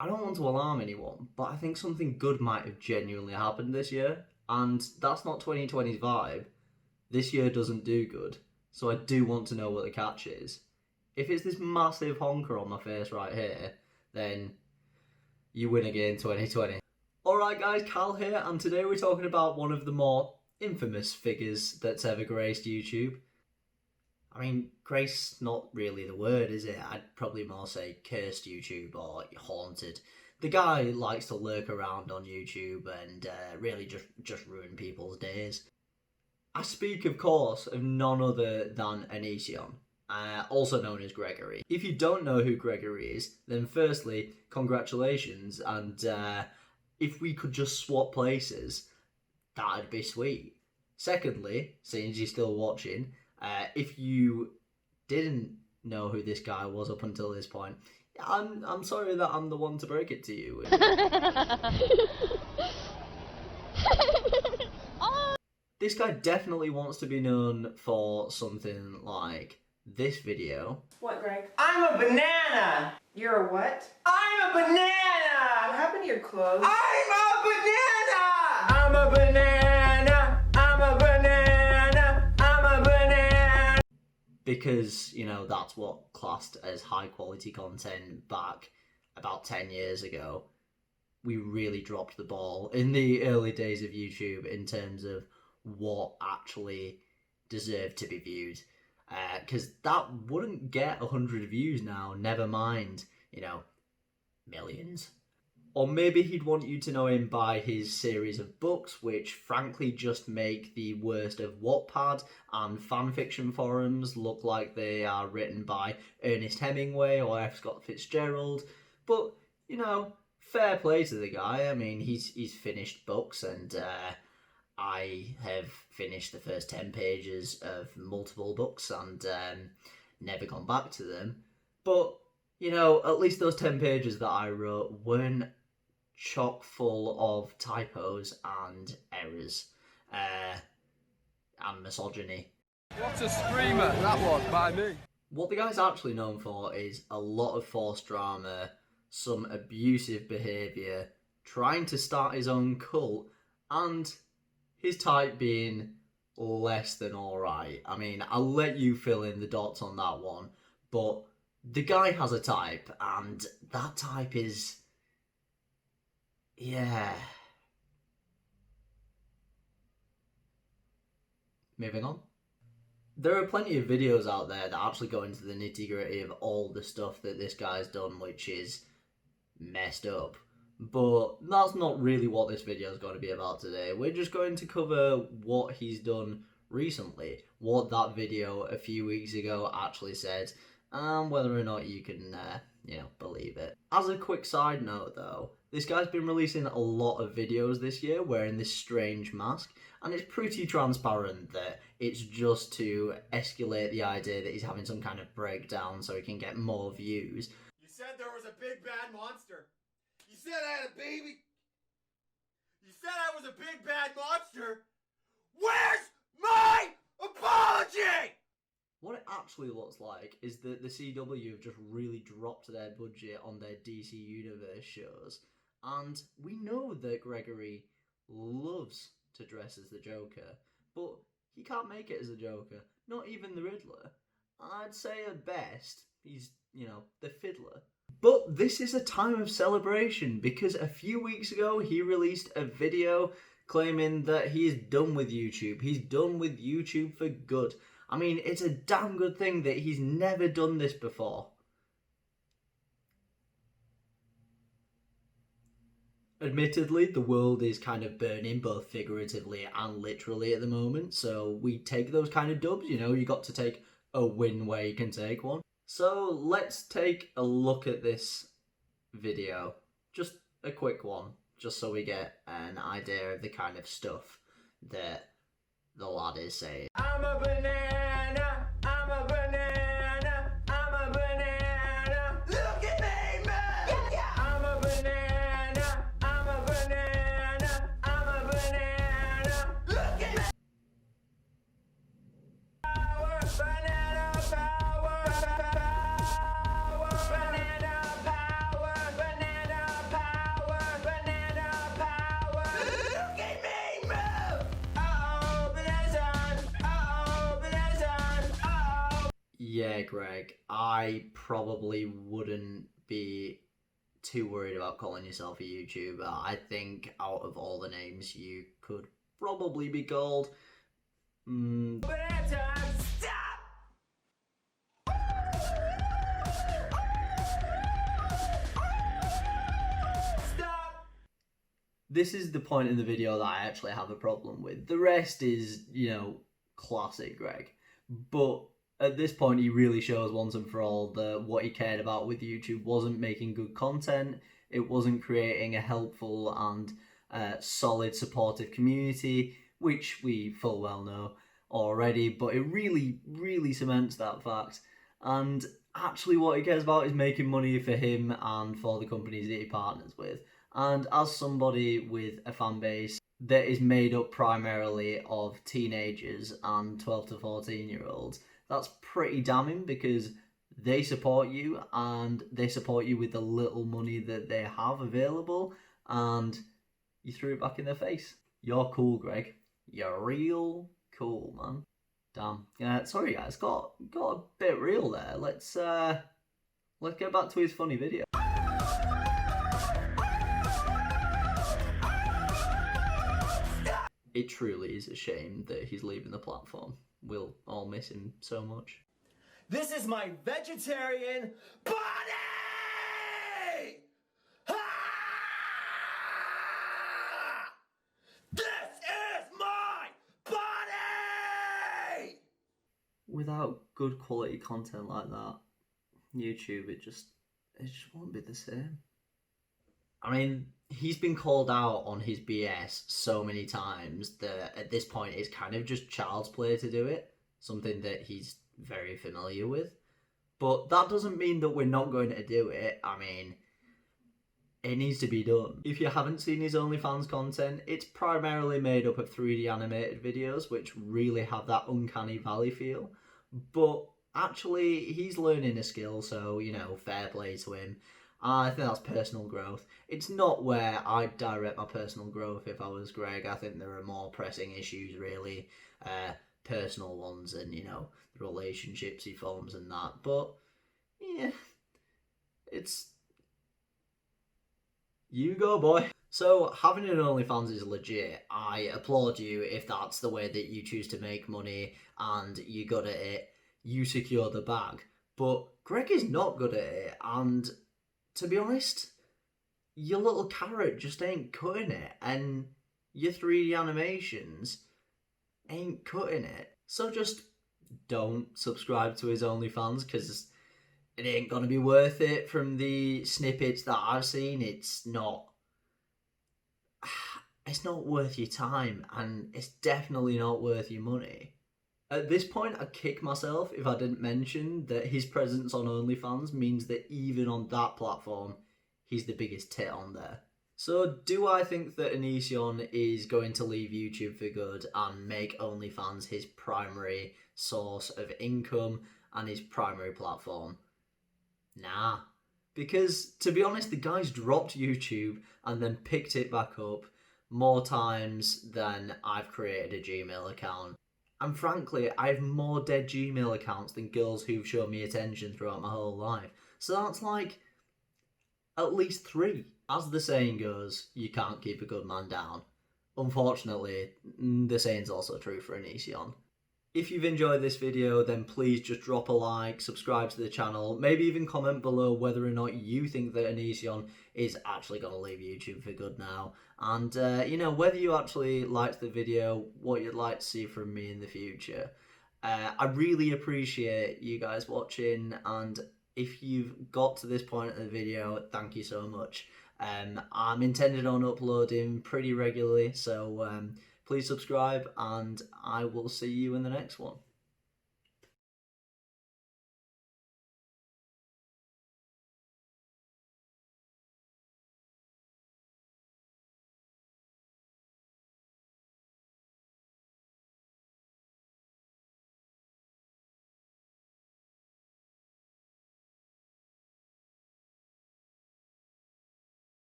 I don't want to alarm anyone, but I think something good might have genuinely happened this year, and that's not 2020's vibe. This year doesn't do good, so I do want to know what the catch is. If it's this massive honker on my face right here, then you win again 2020. Alright guys, Cal here, and today we're talking about one of the more infamous figures that's ever graced YouTube. I mean, grace not really the word, is it? I'd probably more say cursed YouTube or haunted. The guy likes to lurk around on YouTube and really just ruin people's days. I speak, of course, of none other than Onision, also known as Gregory. If you don't know who Gregory is, then firstly, congratulations, and if we could just swap places, that'd be sweet. Secondly, since you're still watching, if you didn't know who this guy was up until this point, I'm sorry that I'm the one to break it to you. This guy definitely wants to be known for something like this video. What, Greg? I'm a banana! You're a what? I'm a banana! What happened to your clothes? I'm a banana! I'm a banana! I'm a banana! I'm a banana! Because, you know, that's what classed as high quality content back about 10 years ago. We really dropped the ball in the early days of YouTube in terms of what actually deserved to be viewed. Because that wouldn't get 100 views now, never mind, you know, millions. Or maybe he'd want you to know him by his series of books, which frankly just make the worst of Wattpad and fanfiction forums look like they are written by Ernest Hemingway or F. Scott Fitzgerald. But, you know, fair play to the guy. I mean, he's finished books, and I have finished the first 10 pages of multiple books and never gone back to them. But, you know, at least those 10 pages that I wrote weren't chock full of typos and errors and misogyny. What a screamer that was by me. What the guy's actually known for is a lot of forced drama, some abusive behaviour, trying to start his own cult, and his type being less than alright. I mean, I'll let you fill in the dots on that one, but the guy has a type, and that type is... yeah. Moving on. There are plenty of videos out there that actually go into the nitty-gritty of all the stuff that this guy's done, which is messed up. But that's not really what this video is going to be about today. We're just going to cover what he's done recently, what that video a few weeks ago actually said, and whether or not you can, you know, believe it. As a quick side note though, this guy's been releasing a lot of videos this year wearing this strange mask, and it's pretty transparent that it's just to escalate the idea that he's having some kind of breakdown so he can get more views. You said there was a big bad monster. You said I had a baby. You said I was a big bad monster. Where's my apology? What it actually looks like is that the CW have just really dropped their budget on their DC Universe shows, and we know that Gregory loves to dress as the Joker, but he can't make it as the Joker, not even the Riddler. I'd say at best, he's, you know, the Fiddler. But this is a time of celebration, because a few weeks ago he released a video claiming that he is done with YouTube. He's done with YouTube for good. I mean, it's a damn good thing that he's never done this before. Admittedly, the world is kind of burning both figuratively and literally at the moment, so we take those kind of dubs, you know, you got to take a win where you can take one. So let's take a look at this video, just a quick one, just so we get an idea of the kind of stuff that the lad is saying. I'm a banana! I'm a banana! I'm a banana! Look at me, man! Yeah. I'm a banana! I'm a banana! I'm a banana! Look at me! Power, banana power, power, banana power, banana Greg, I probably wouldn't be too worried about calling yourself a YouTuber. I think out of all the names you could probably be called, this is the point in the video that I actually have a problem with. The rest is, you know, classic Greg. But at this point, he really shows once and for all that what he cared about with YouTube wasn't making good content. It wasn't creating a helpful and solid, supportive community, which we full well know already. But it really, really cements that fact. And actually what he cares about is making money for him and for the companies that he partners with. And as somebody with a fan base that is made up primarily of teenagers and 12 to 14 year olds, that's pretty damning, because they support you and they support you with the little money that they have available, and you threw it back in their face. You're cool, Greg. You're real cool, man. Damn. Sorry guys, got a bit real there. Let's get back to his funny video. It truly is a shame that he's leaving the platform. We'll all miss him so much. This is my vegetarian body! Ah! This is my body! Without good quality content like that, YouTube, it just won't be the same. I mean, he's been called out on his BS so many times that at this point it's kind of just child's play to do it, something that he's very familiar with. But that doesn't mean that we're not going to do it. I mean, it needs to be done. If you haven't seen his OnlyFans content, it's primarily made up of 3D animated videos, which really have that uncanny valley feel. But actually, he's learning a skill, so, you know, fair play to him. I think that's personal growth. It's not where I'd direct my personal growth if I was Greg. I think there are more pressing issues, really, personal ones, and, you know, the relationships he forms and that. But, yeah, it's... you go, boy. So, having an OnlyFans is legit. I applaud you if that's the way that you choose to make money and you're good at it. You secure the bag. But Greg is not good at it, and... to be honest, your little carrot just ain't cutting it, and your 3D animations ain't cutting it. So just don't subscribe to his OnlyFans, because it ain't gonna be worth it. From the snippets that I've seen, it's not worth your time, and it's definitely not worth your money. At this point, I'd kick myself if I didn't mention that his presence on OnlyFans means that even on that platform, he's the biggest tit on there. So do I think that Onision is going to leave YouTube for good and make OnlyFans his primary source of income and his primary platform? Nah. Because, to be honest, the guy's dropped YouTube and then picked it back up more times than I've created a Gmail account. And frankly, I have more dead Gmail accounts than girls who've shown me attention throughout my whole life. So that's like at least 3. As the saying goes, you can't keep a good man down. Unfortunately, the saying's also true for Onision. If you've enjoyed this video, then please just drop a like, subscribe to the channel, maybe even comment below whether or not you think that Onision is actually going to leave YouTube for good now. And, you know, whether you actually liked the video, what you'd like to see from me in the future. I really appreciate you guys watching, and if you've got to this point in the video, thank you so much. I'm intended on uploading pretty regularly, so please subscribe, and I will see you in the next one.